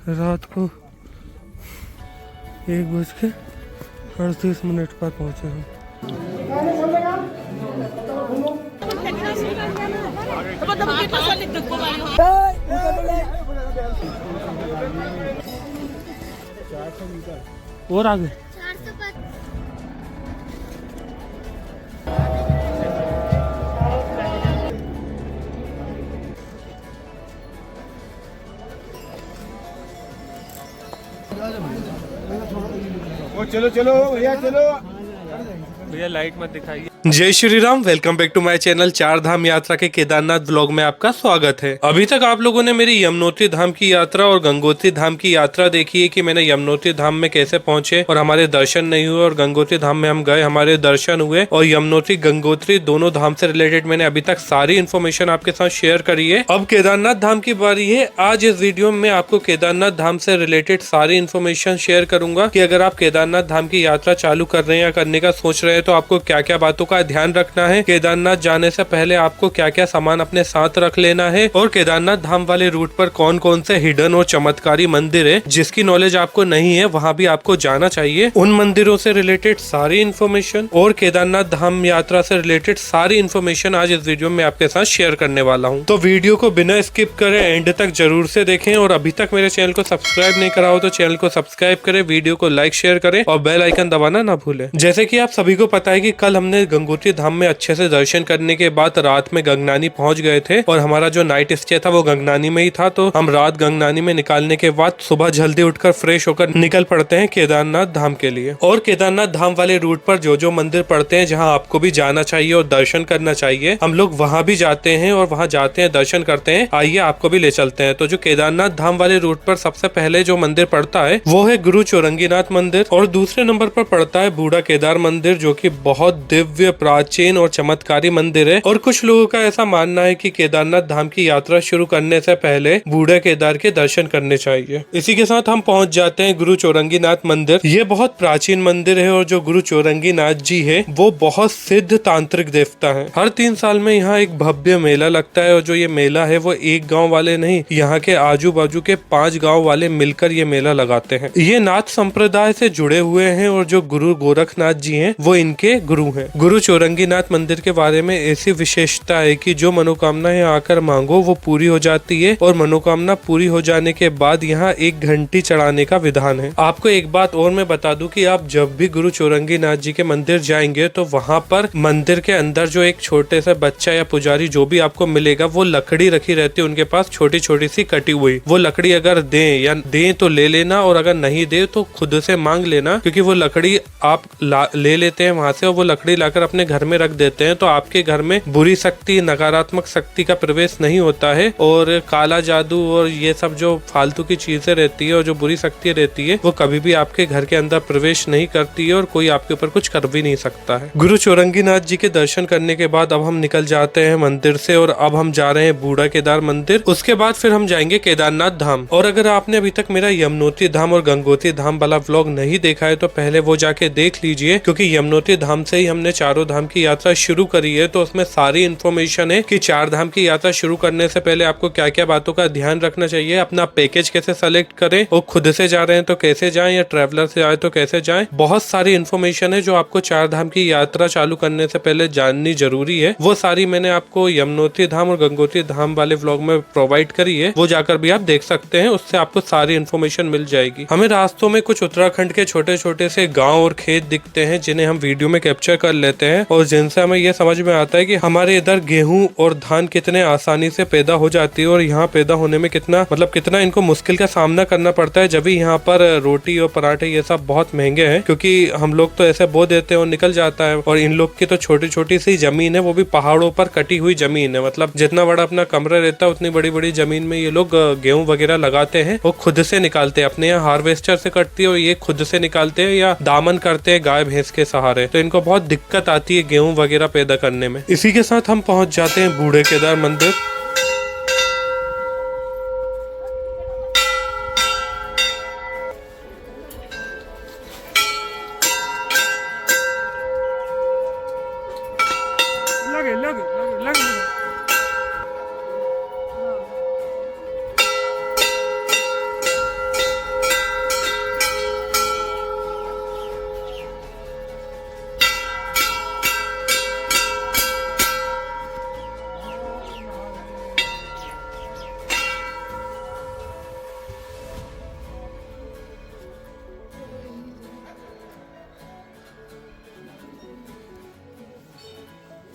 रात को 1:38 पर पहुंचे हम। और आगे चलो चलो भैया चलो भैया, लाइट मत दिखाइए। जय Shri Ram. Welcome back to my channel. Char Dham यात्रा के केदारनाथ ब्लॉग में आपका स्वागत है। अभी तक आप लोगों ने मेरी यमुनोत्री धाम की यात्रा और गंगोत्री धाम की यात्रा देखी है कि मैंने यमुनोत्री धाम में कैसे पहुंचे और हमारे दर्शन नहीं हुए, और गंगोत्री धाम में हम गए, हमारे दर्शन हुए, और यमुनोत्री गंगोत्री दोनों धाम से रिलेटेड मैंने अभी तक सारी इन्फॉर्मेशन आपके साथ शेयर करी है। अब केदारनाथ धाम की बारी है। आज इस वीडियो में आपको केदारनाथ धाम से रिलेटेड सारी इन्फॉर्मेशन शेयर करूंगा कि अगर आप केदारनाथ धाम की यात्रा चालू कर रहे हैं या करने का सोच रहे हैं तो आपको क्या क्या बातों का ध्यान रखना है, केदारनाथ जाने से पहले आपको क्या क्या सामान अपने साथ रख लेना है, और केदारनाथ धाम वाले रूट पर कौन कौन से हिडन और चमत्कारी मंदिर है जिसकी नॉलेज आपको नहीं है, वहाँ भी आपको जाना चाहिए। उन मंदिरों से रिलेटेड सारी इन्फॉर्मेशन और केदारनाथ धाम यात्रा से रिलेटेड सारी इन्फॉर्मेशन आज इस वीडियो में आपके साथ शेयर करने वाला हूँ। तो वीडियो को बिना स्किप करे एंड तक जरूर से देखें, और अभी तक मेरे चैनल को सब्सक्राइब नहीं करा हो तो चैनल को सब्सक्राइब करें, वीडियो को लाइक शेयर करें और बेल आइकन दबाना ना भूलें। जैसे कि आप सभी को पता है कि कल हमने गंगोत्री धाम में अच्छे से दर्शन करने के बाद रात में गंगनानी पहुंच गए थे, और हमारा जो नाइट स्टे था वो गंगनानी में ही था। तो हम रात गंगनानी में निकालने के बाद सुबह जल्दी उठकर फ्रेश होकर निकल पड़ते हैं केदारनाथ धाम के लिए। और केदारनाथ धाम वाले रूट पर जो जो मंदिर पड़ते हैं जहां आपको भी जाना चाहिए और दर्शन करना चाहिए, हम लोग वहां भी जाते हैं और वहां जाते हैं, दर्शन करते हैं। आइए आपको भी ले चलते हैं। तो जो केदारनाथ धाम वाले रूट पर सबसे पहले जो मंदिर पड़ता है वो है गुरु चौरंगीनाथ मंदिर, और दूसरे नंबर पर पड़ता है बूढ़ा केदार मंदिर, जो की बहुत दिव्य, प्राचीन और चमत्कारी मंदिर है। और कुछ लोगों का ऐसा मानना है कि केदारनाथ धाम की यात्रा शुरू करने से पहले बूढ़े केदार के दर्शन करने चाहिए। इसी के साथ हम पहुंच जाते हैं गुरु चौरंगीनाथ मंदिर। ये बहुत प्राचीन मंदिर है, और जो गुरु चौरंगीनाथ जी है वो बहुत सिद्ध तांत्रिक देवता है। हर 3 साल में यहाँ एक भव्य मेला लगता है, और जो ये मेला है वो एक गाँव वाले नहीं, यहाँ के आजू बाजू के 5 गाँव वाले मिलकर ये मेला लगाते हैं। ये नाथ संप्रदाय से जुड़े हुए हैं, और जो गुरु गोरखनाथ जी हैं वो इनके गुरु हैं। गुरु चौरंगीनाथ मंदिर के बारे में ऐसी विशेषता है कि जो मनोकामनाएं आकर मांगो वो पूरी हो जाती है, और मनोकामना पूरी हो जाने के बाद यहाँ एक घंटी चढ़ाने का विधान है। आपको एक बात और मैं बता दूं कि आप जब भी गुरु चौरंगीनाथ जी के मंदिर जाएंगे तो वहाँ पर मंदिर के अंदर जो एक छोटे से बच्चा या पुजारी जो भी आपको मिलेगा, वो लकड़ी रखी रहती है उनके पास, छोटी छोटी सी कटी हुई। वो लकड़ी अगर दें या दें तो ले लेना, और अगर नहीं दे तो खुद से मांग लेना, क्योंकि वो लकड़ी आप ले लेते हैं वहां से, और वो लकड़ी लाकर अपने घर में रख देते हैं। तो आपके घर में बुरी शक्ति, नकारात्मक शक्ति का प्रवेश नहीं होता है, और काला जादू और ये सब जो फालतू की चीजें रहती है और जो बुरी शक्ति रहती है वो कभी भी आपके घर के अंदर प्रवेश नहीं करती है, और कोई आपके ऊपर कुछ कर भी नहीं सकता है। गुरु चौरंगीनाथ जी के दर्शन करने के बाद अब हम निकल जाते हैं मंदिर से, और अब हम जा रहे हैं बूढ़ा केदार मंदिर। उसके बाद फिर हम जाएंगे केदारनाथ धाम। और अगर आपने अभी तक मेरा यमुनोत्री धाम और गंगोत्री धाम वाला व्लॉग नहीं देखा है तो पहले वो जाके देख लीजिए, क्योंकि यमुनोत्री धाम से ही हमने चारों धाम की यात्रा शुरू करी है। तो उसमें सारी इन्फॉर्मेशन है कि 4 धाम की यात्रा शुरू करने से पहले आपको क्या क्या बातों का ध्यान रखना चाहिए, अपना पैकेज कैसे सेलेक्ट करें, और खुद से जा रहे हैं तो कैसे जाएं या ट्रैवलर से आए तो कैसे जाएं। बहुत सारी इन्फॉर्मेशन है जो आपको 4 धाम की यात्रा चालू करने से पहले जाननी जरूरी है। वो सारी मैंने आपको यमुनोत्री धाम और गंगोत्री धाम वाले व्लॉग में प्रोवाइड करी है, वो जाकर भी आप देख सकते हैं, उससे आपको सारी इन्फॉर्मेशन मिल जाएगी। हमें रास्तों में कुछ उत्तराखंड के छोटे छोटे से गाँव और खेत दिखते हैं जिन्हें हम वीडियो में कैप्चर कर लेते हैं, और जिनसे हमें यह समझ में आता है कि हमारे इधर गेहूं और धान कितने आसानी से पैदा हो जाती है, और यहाँ पैदा होने में कितना इनको मुश्किल का सामना करना पड़ता है। जब भी यहाँ पर रोटी और पराठे ये सब बहुत महंगे हैं, क्योंकि हम लोग तो ऐसे बो देते हैं और निकल जाता है, और इन लोग की तो छोटी छोटी सी जमीन है, वो भी पहाड़ों पर कटी हुई जमीन है। मतलब जितना बड़ा अपना कमरा रहता है उतनी बड़ी बड़ी जमीन में ये लोग गेहूं वगैरह लगाते हैं, वो खुद से निकालते हैं। अपने यहाँ हार्वेस्टर से कटती है और ये खुद से निकालते हैं या दामन करते हैं गाय भैंस के सहारे। तो इनको बहुत दिक्कत आती है गेहूं वगैरह पैदा करने में। इसी के साथ हम पहुंच जाते हैं बूढ़े केदार मंदिर।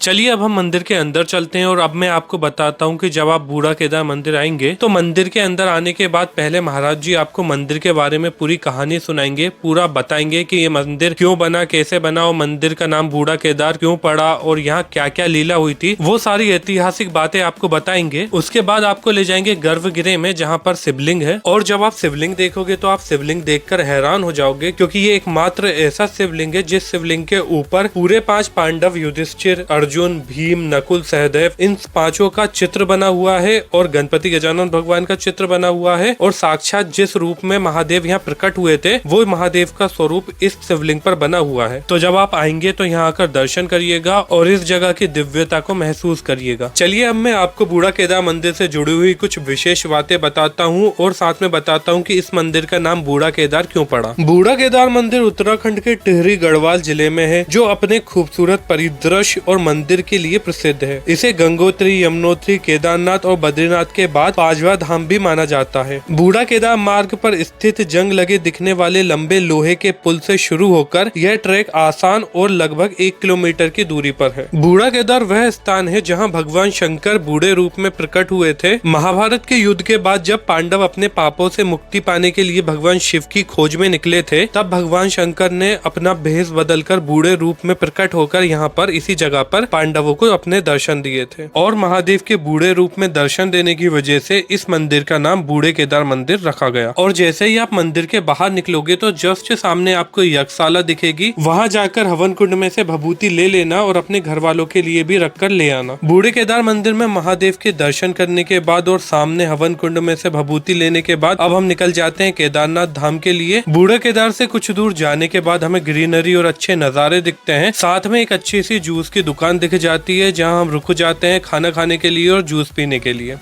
चलिए अब हम मंदिर के अंदर चलते हैं और अब मैं आपको बताता हूँ कि जब आप बूढ़ा केदार मंदिर आएंगे तो मंदिर के अंदर आने के बाद पहले महाराज जी आपको मंदिर के बारे में पूरी कहानी सुनाएंगे, पूरा बताएंगे कि ये मंदिर क्यों बना, कैसे बना और मंदिर का नाम बूढ़ा केदार क्यों पड़ा और यहाँ क्या क्या लीला हुई थी, वो सारी ऐतिहासिक बातें आपको बताएंगे। उसके बाद आपको ले जाएंगे गर्भगृह में जहाँ पर शिवलिंग है और जब आप शिवलिंग देखोगे तो आप शिवलिंग देखकर हैरान हो जाओगे, क्योंकि ये एकमात्र ऐसा शिवलिंग है जिस शिवलिंग के ऊपर पूरे 5 पांडव युधिष्ठिर, अर्जुन, भीम, नकुल, सहदेव, इन 5 का चित्र बना हुआ है और गणपति गजानन भगवान का चित्र बना हुआ है और साक्षात जिस रूप में महादेव यहाँ प्रकट हुए थे वो महादेव का स्वरूप इस शिवलिंग पर बना हुआ है। तो जब आप आएंगे तो यहाँ आकर दर्शन करिएगा और इस जगह की दिव्यता को महसूस करिएगा। चलिए अब मैं आपको बूढ़ा केदार मंदिर से जुड़ी हुई कुछ विशेष बातें बताता हूँ और साथ में बताता हूँ कि इस मंदिर का नाम बूढ़ा केदार क्यों पड़ा। बूढ़ा केदार मंदिर उत्तराखंड के टिहरी गढ़वाल जिले में है, जो अपने खूबसूरत परिदृश्य और मंदिर के लिए प्रसिद्ध है। इसे गंगोत्री, यमुनोत्री, केदारनाथ और बद्रीनाथ के बाद 5वां धाम भी माना जाता है। बूढ़ा केदार मार्ग पर स्थित जंग लगे दिखने वाले लंबे लोहे के पुल से शुरू होकर यह ट्रैक आसान और लगभग 1 किलोमीटर की दूरी पर है। बूढ़ा केदार वह स्थान है जहां भगवान शंकर बूढ़े रूप में प्रकट हुए थे। महाभारत के युद्ध के बाद जब पांडव अपने पापों से मुक्ति पाने के लिए भगवान शिव की खोज में निकले थे, तब भगवान शंकर ने अपना भेष बदलकर बूढ़े रूप में प्रकट होकर यहाँ पर इसी जगह पर पांडवों को अपने दर्शन दिए थे और महादेव के बूढ़े रूप में दर्शन देने की वजह से इस मंदिर का नाम बूढ़े केदार मंदिर रखा गया। और जैसे ही आप मंदिर के बाहर निकलोगे तो जस्ट सामने आपको यज्ञशाला दिखेगी, वहां जाकर हवन कुंड में से भभूति ले लेना और अपने घर वालों के लिए भी रखकर ले आना। बूढ़े केदार मंदिर में महादेव के दर्शन करने के बाद और सामने हवन कुंड में से भभूति लेने के बाद अब हम निकल जाते हैं केदारनाथ धाम के लिए। बूढ़े केदार से कुछ दूर जाने के बाद हमें ग्रीनरी और अच्छे नजारे दिखते हैं, साथ में एक अच्छी सी जूस की दुकान दिख जाती है जहां हम रुक जाते हैं खाना खाने के लिए और जूस पीने के लिए।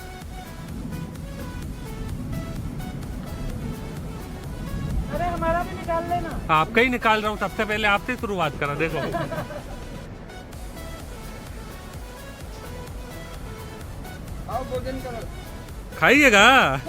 अरे हमारा भी निकाल लेना। आपका ही निकाल रहा हूँ, सबसे पहले आपसे शुरुआत करा। देखो आओ भोजन करो। खाइएगा।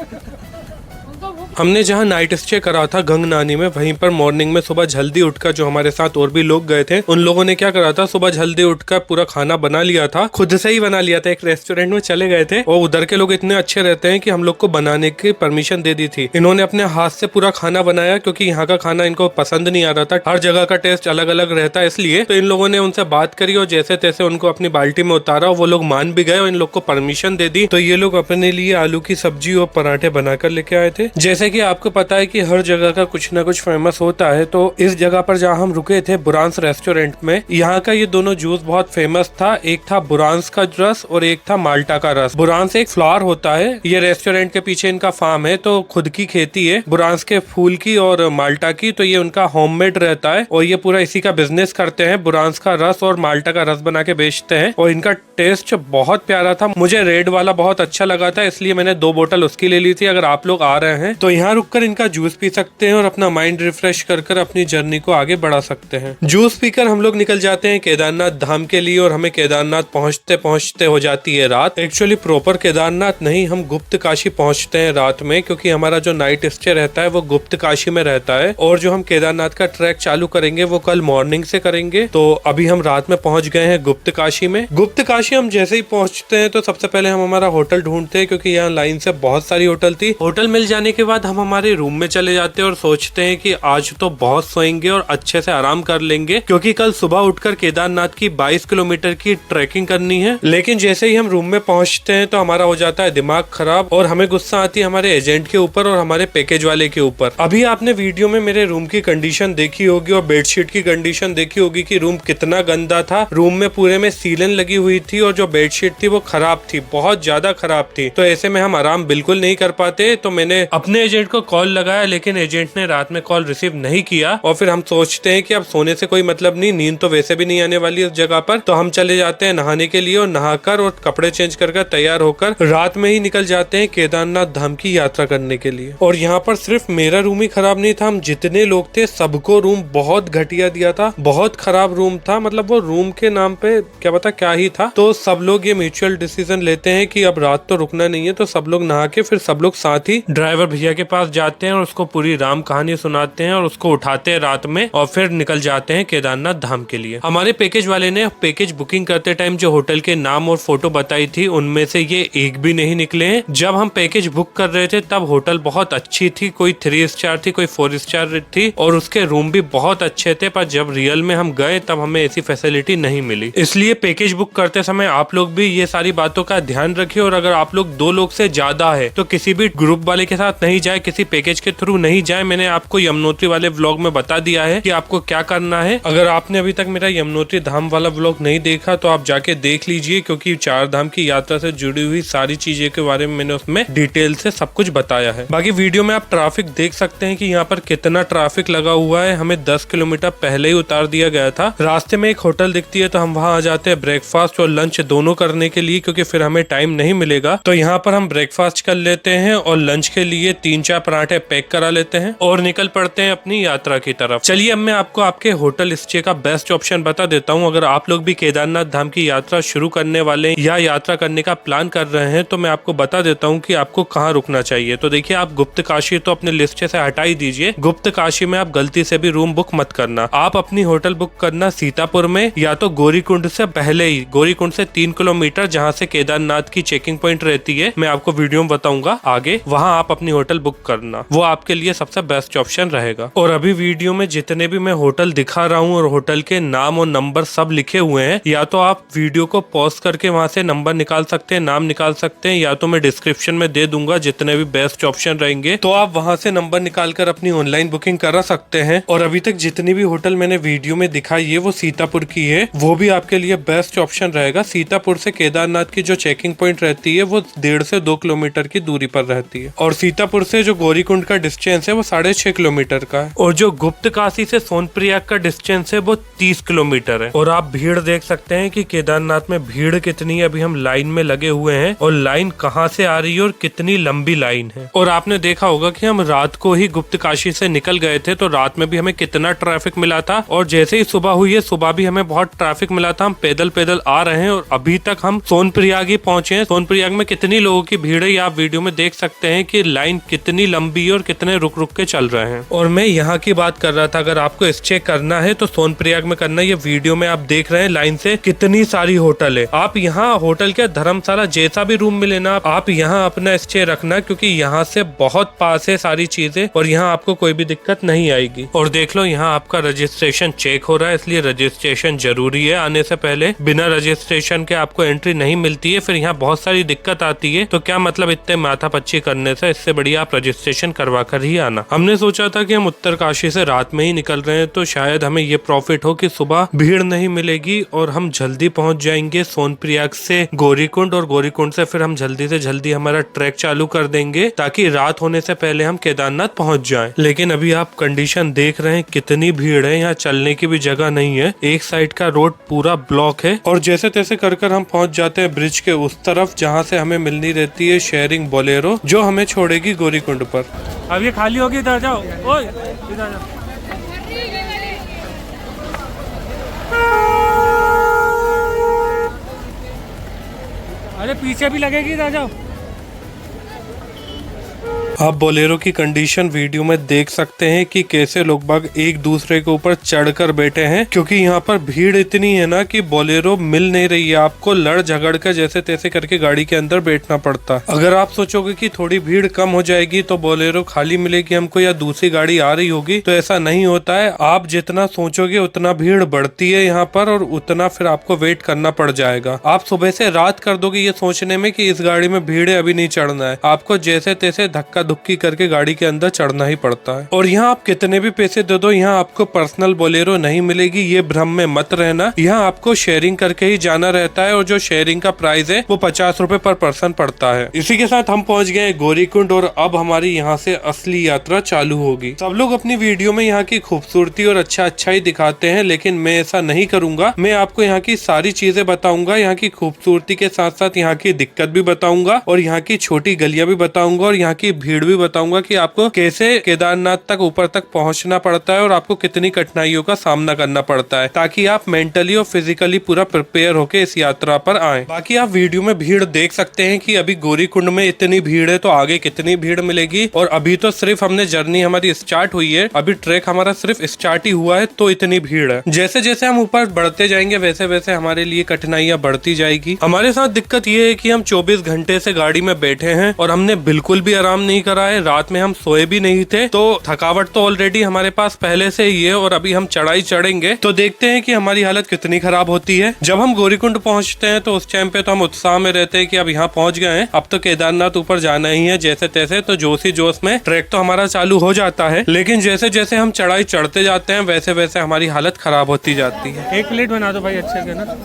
हमने जहाँ नाइट स्टे करा था गंग नानी में, वहीं पर मॉर्निंग में सुबह जल्दी उठकर जो हमारे साथ और भी लोग गए थे उन लोगों ने क्या करा था, सुबह जल्दी उठकर पूरा खाना बना लिया था, खुद से ही बना लिया था। एक रेस्टोरेंट में चले गए थे और उधर के लोग इतने अच्छे रहते हैं कि हम लोग को बनाने की परमिशन दे दी थी। इन्होंने अपने हाथ से पूरा खाना बनाया क्योंकि यहाँ का खाना इनको पसंद नहीं आ रहा था, हर जगह का टेस्ट अलग अलग रहता है, इसलिए तो इन लोगों ने उनसे बात करी और जैसे तैसे उनको अपनी बाल्टी में उतारा। वो लोग मान भी गए और इन लोग को परमिशन दे दी। तो ये लोग अपने लिए आलू की सब्जी और पराठे बनाकर लेके आए थे। जैसे कि आपको पता है कि हर जगह का कुछ ना कुछ फेमस होता है, तो इस जगह पर जहाँ हम रुके थे बुरांस रेस्टोरेंट में, यहाँ का ये दोनों जूस बहुत फेमस था। एक था बुरांस का रस और एक था माल्टा का रस। बुरांस एक फ्लावर होता है, ये रेस्टोरेंट के पीछे इनका फार्म है तो खुद की खेती है बुरांस के फूल की और माल्टा की, तो ये उनका होममेड रहता है और ये पूरा इसी का बिजनेस करते हैं। बुरांस का रस और माल्टा का रस बना के बेचते हैं और इनका टेस्ट बहुत प्यारा था। मुझे रेड वाला बहुत अच्छा लगा था, इसलिए मैंने 2 बोतल उसकी ले ली थी। अगर आप लोग आ रहे हैं तो यहाँ रुककर इनका जूस पी सकते हैं और अपना माइंड रिफ्रेश कर अपनी जर्नी को आगे बढ़ा सकते हैं। जूस पीकर हम लोग निकल जाते हैं केदारनाथ धाम के लिए और हमें केदारनाथ पहुंचते पहुंचते हो जाती है रात। एक्चुअली प्रॉपर केदारनाथ नहीं, हम गुप्त काशी पहुंचते हैं रात में, क्योंकि हमारा जो नाइट स्टे रहता है वो गुप्त काशी में रहता है और जो हम केदारनाथ का ट्रैक चालू करेंगे वो कल मॉर्निंग से करेंगे। तो अभी हम रात में पहुंच गए हैं गुप्त काशी में। गुप्त काशी हम जैसे ही पहुंचते हैं तो सबसे पहले हम हमारा होटल ढूंढते हैं, क्योंकि यहाँ लाइन से बहुत सारी होटल थी। होटल मिल जाने के बाद हम हमारे रूम में चले जाते हैं और सोचते हैं कि आज तो बहुत सोएंगे और अच्छे से आराम कर लेंगे, क्योंकि कल सुबह उठकर केदारनाथ की 22 किलोमीटर की ट्रैकिंग करनी है। लेकिन जैसे ही हम रूम में पहुंचते हैं तो हमारा हो जाता है दिमाग खराब और हमें गुस्सा आती है हमारे एजेंट के ऊपर और हमारे पैकेज वाले के ऊपर। अभी आपने वीडियो में मेरे रूम की कंडीशन देखी होगी और बेडशीट की कंडीशन देखी होगी कि रूम कितना गंदा था। रूम में पूरे में सीलन लगी हुई थी और जो बेडशीट थी वो खराब थी, बहुत ज्यादा खराब थी। तो ऐसे में हम आराम बिल्कुल नहीं कर पाते। तो मैंने अपने एजेंट को कॉल लगाया, लेकिन एजेंट ने रात में कॉल रिसीव नहीं किया और फिर हम सोचते हैं कि अब सोने से कोई मतलब नहीं, नींद तो वैसे भी नहीं आने वाली उस जगह पर। तो हम चले जाते हैं नहाने के लिए और नहाकर और कपड़े चेंज कर तैयार होकर रात में ही निकल जाते हैं केदारनाथ धाम की यात्रा करने के लिए। और यहाँ पर सिर्फ मेरा रूम ही खराब नहीं था, हम जितने लोग थे सबको रूम बहुत घटिया दिया था, बहुत खराब रूम था। मतलब वो रूम के नाम पे क्या पता क्या ही था। तो सब लोग ये म्यूचुअल डिसीजन लेते हैं कि अब रात तो रुकना नहीं है, तो सब लोग नहा के फिर सब लोग साथ ही ड्राइवर भैया भैया के पास जाते हैं और उसको पूरी राम कहानी सुनाते हैं और उसको उठाते हैं रात में और फिर निकल जाते हैं केदारनाथ धाम के लिए। हमारे पैकेज वाले ने पैकेज बुकिंग करते टाइम जो होटल के नाम और फोटो बताई थी उनमें से ये एक भी नहीं निकले हैं। जब हम पैकेज बुक कर रहे थे तब होटल बहुत अच्छी थी, कोई 3 स्टार थी, कोई 4 स्टार थी और उसके रूम भी बहुत अच्छे थे, पर जब रियल में हम गए तब हमें ऐसी फैसिलिटी नहीं मिली। इसलिए पैकेज बुक करते समय आप लोग भी ये सारी बातों का ध्यान रखिए और अगर आप लोग 2 लोग से ज्यादा है तो किसी भी ग्रुप वाले के साथ नहीं जाए, किसी पैकेज के थ्रू नहीं जाए। मैंने आपको यमुनोत्री वाले व्लॉग में बता दिया है कि आपको क्या करना है। अगर आपने अभी तक मेरा यमुनोत्री धाम वाला व्लॉग नहीं देखा तो आप जाके देख लीजिए, क्योंकि 4 धाम की यात्रा से जुड़ी हुई सारी चीजें के बारे में मैंने उसमें डिटेल से सब कुछ बताया है। बाकी वीडियो में आप ट्रैफिक देख सकते हैं कि यहाँ पर कितना ट्रैफिक लगा हुआ है। हमें 10 किलोमीटर पहले ही उतार दिया गया था। रास्ते में एक होटल दिखती है तो हम वहाँ आ जाते हैं ब्रेकफास्ट और लंच दोनों करने के लिए, क्योंकि फिर हमें टाइम नहीं मिलेगा। तो यहाँ पर हम ब्रेकफास्ट कर लेते हैं और लंच के लिए 3-4 पराठे पैक करा लेते हैं और निकल पड़ते हैं अपनी यात्रा की तरफ। चलिए अब मैं आपको आपके होटल स्टे का बेस्ट ऑप्शन बता देता हूँ। अगर आप लोग भी केदारनाथ धाम की यात्रा शुरू करने वाले या यात्रा करने का प्लान कर रहे हैं तो मैं आपको बता देता हूँ कि आपको कहाँ रुकना चाहिए। तो देखिए, आप गुप्त काशी तो अपने लिस्ट से हटा ही दीजिए। गुप्त काशी में आप गलती से भी रूम बुक मत करना। आप अपनी होटल बुक करना सीतापुर में या तो गौरीकुंड से पहले ही, गौरीकुंड से 3 किलोमीटर जहाँ से केदारनाथ की चेकिंग पॉइंट रहती है, मैं आपको वीडियो में बताऊंगा आगे, वहाँ आप अपनी होटल बुक करना। वो आपके लिए सबसे बेस्ट ऑप्शन रहेगा। और अभी वीडियो में जितने भी मैं होटल दिखा रहा हूँ और होटल के नाम और नंबर सब लिखे हुए हैं, या तो आप वीडियो को पॉज करके वहाँ से नंबर निकाल सकते हैं, नाम निकाल सकते हैं, या तो मैं डिस्क्रिप्शन में दे दूंगा जितने भी बेस्ट ऑप्शन रहेंगे, तो आप वहाँ से नंबर निकाल कर अपनी ऑनलाइन बुकिंग करा सकते हैं। और अभी तक जितनी भी होटल मैंने वीडियो में दिखाई है वो सीतापुर की है, वो भी आपके लिए बेस्ट ऑप्शन रहेगा। सीतापुर से केदारनाथ की जो चेकिंग पॉइंट रहती है वो 1.5 से 2 किलोमीटर की दूरी पर रहती है और सीतापुर से जो गौरीकुंड का डिस्टेंस है वो 6.5 किलोमीटर का है और जो गुप्त काशी से सोनप्रयाग का डिस्टेंस है वो 30 किलोमीटर है। और आप भीड़ देख सकते हैं कि केदारनाथ में भीड़ कितनी है। अभी हम लाइन में लगे हुए हैं और लाइन कहाँ से आ रही है और कितनी लंबी लाइन है। और आपने देखा होगा कि हम रात को ही गुप्त काशी से निकल गए थे तो रात में भी हमें कितना ट्रैफिक मिला था और जैसे ही सुबह हुई है सुबह भी हमें बहुत ट्रैफिक मिला था। हम पैदल पैदल आ रहे हैं और अभी तक हम सोनप्रयाग ही पहुंचे हैं। सोनप्रयाग में कितनी लोगों की भीड़ है आप वीडियो में देख सकते हैं कि लाइन कितनी लंबी और कितने रुक रुक के चल रहे हैं। और मैं यहाँ की बात कर रहा था, अगर आपको स्टे करना है तो सोनप्रयाग में करना। ये वीडियो में आप देख रहे हैं लाइन से कितनी सारी होटल है। आप यहाँ होटल के धर्मशाला जैसा भी रूम मिले ना, आप यहाँ अपना स्टे रखना, क्योंकि यहाँ से बहुत पास है सारी चीजें और यहाँ आपको कोई भी दिक्कत नहीं आएगी। और देख लो यहाँ आपका रजिस्ट्रेशन चेक हो रहा है, इसलिए रजिस्ट्रेशन जरूरी है। आने से पहले बिना रजिस्ट्रेशन के आपको एंट्री नहीं मिलती है, फिर यहाँ बहुत सारी दिक्कत आती है। तो क्या मतलब इतने माथापच्ची करने से, इससे बढ़िया आप रजिस्ट्रेशन करवा कर ही आना। हमने सोचा था कि हम उत्तरकाशी से रात में ही निकल रहे हैं तो शायद हमें ये प्रॉफिट हो कि सुबह भीड़ नहीं मिलेगी और हम जल्दी पहुंच जाएंगे सोनप्रयाग से गौरीकुंड और गौरीकुंड से फिर हम जल्दी से जल्दी हमारा ट्रैक चालू कर देंगे ताकि रात होने से पहले हम केदारनाथ पहुंच जाएं। लेकिन अभी आप कंडीशन देख रहे हैं कितनी भीड़ है, यहाँ चलने की भी जगह नहीं है। एक साइड का रोड पूरा ब्लॉक है और जैसे तैसे कर हम पहुंच जाते हैं ब्रिज के उस तरफ जहाँ से हमें मिलनी रहती है शेयरिंग बोलेरो, जो हमें छोड़ेगी गौरीकुंड पर। अब ये खाली होगी, इधर जाओ। ओए इधर जाओ। अरे पीछे भी लगेगी, इधर जाओ। आप बोलेरो की कंडीशन वीडियो में देख सकते हैं कि कैसे लोग बाग एक दूसरे के ऊपर चढ़कर बैठे हैं, क्योंकि यहाँ पर भीड़ इतनी है ना कि बोलेरो मिल नहीं रही है। आपको लड़ झगड़ कर जैसे तैसे करके गाड़ी के अंदर बैठना पड़ता है। अगर आप सोचोगे कि थोड़ी भीड़ कम हो जाएगी तो बोलेरो खाली मिलेगी हमको या दूसरी गाड़ी आ रही होगी, तो ऐसा नहीं होता है। आप जितना सोचोगे उतना भीड़ बढ़ती है यहाँ पर और उतना फिर आपको वेट करना पड़ जाएगा। आप सुबह से रात कर दोगे ये सोचने में कि इस गाड़ी में भीड़ है, अभी नहीं चढ़ना है। आपको जैसे तैसे धक्का धुक्की करके गाड़ी के अंदर चढ़ना ही पड़ता है। और यहाँ आप कितने भी पैसे दे दो, यहाँ आपको पर्सनल बोलेरो नहीं मिलेगी, ये भ्रम में मत रहना। यहाँ आपको शेयरिंग करके ही जाना रहता है और जो शेयरिंग का प्राइस है वो 50 रुपए पर पर्सन पड़ता है। इसी के साथ हम पहुंच गए गौरीकुंड और अब हमारी यहाँ से असली यात्रा चालू होगी। सब लोग अपनी वीडियो में यहाँ की खूबसूरती और अच्छा ही दिखाते हैं, लेकिन मैं ऐसा नहीं करूंगा। मैं आपको यहाँ की सारी चीजें बताऊंगा, यहाँ की खूबसूरती के साथ साथ यहाँ की दिक्कत भी बताऊंगा और यहाँ की छोटी गलियां भी बताऊंगा और यहाँ की भीड़ स्पीड भी बताऊंगा कि आपको कैसे केदारनाथ तक ऊपर तक पहुंचना पड़ता है और आपको कितनी कठिनाइयों का सामना करना पड़ता है, ताकि आप मेंटली और फिजिकली पूरा प्रिपेयर होके इस यात्रा पर आए। बाकी आप वीडियो में भीड़ देख सकते हैं कि अभी गौरीकुंड में इतनी भीड़ है, तो आगे कितनी भीड़ मिलेगी। और अभी तो सिर्फ हमने जर्नी हमारी स्टार्ट हुई है, अभी ट्रैक हमारा सिर्फ स्टार्ट ही हुआ है, तो इतनी भीड़ है। जैसे जैसे हम ऊपर बढ़ते जाएंगे वैसे वैसे हमारे लिए कठिनाइयां बढ़ती जाएगी। हमारे साथ दिक्कत ये है कि हम 24 घंटे से गाड़ी में बैठे हैं और हमने बिल्कुल भी आराम नहीं करा है। रात में हम सोए भी नहीं थे, तो थकावट तो ऑलरेडी हमारे पास पहले से ही है और अभी हम चढ़ाई चढ़ेंगे तो देखते हैं कि हमारी हालत कितनी खराब होती है। जब हम गौरीकुंड पहुंचते हैं तो उस टाइम पे तो हम उत्साह में रहते हैं कि अब यहाँ पहुंच गए हैं, अब तो केदारनाथ ऊपर जाना ही है जैसे तैसे। तो जोश ही जोश में ट्रैक तो हमारा चालू हो जाता है, लेकिन जैसे जैसे हम चढ़ाई चढ़ते जाते हैं वैसे वैसे हमारी हालत खराब होती जाती है। एक प्लेट बना दो भाई अच्छे से ना।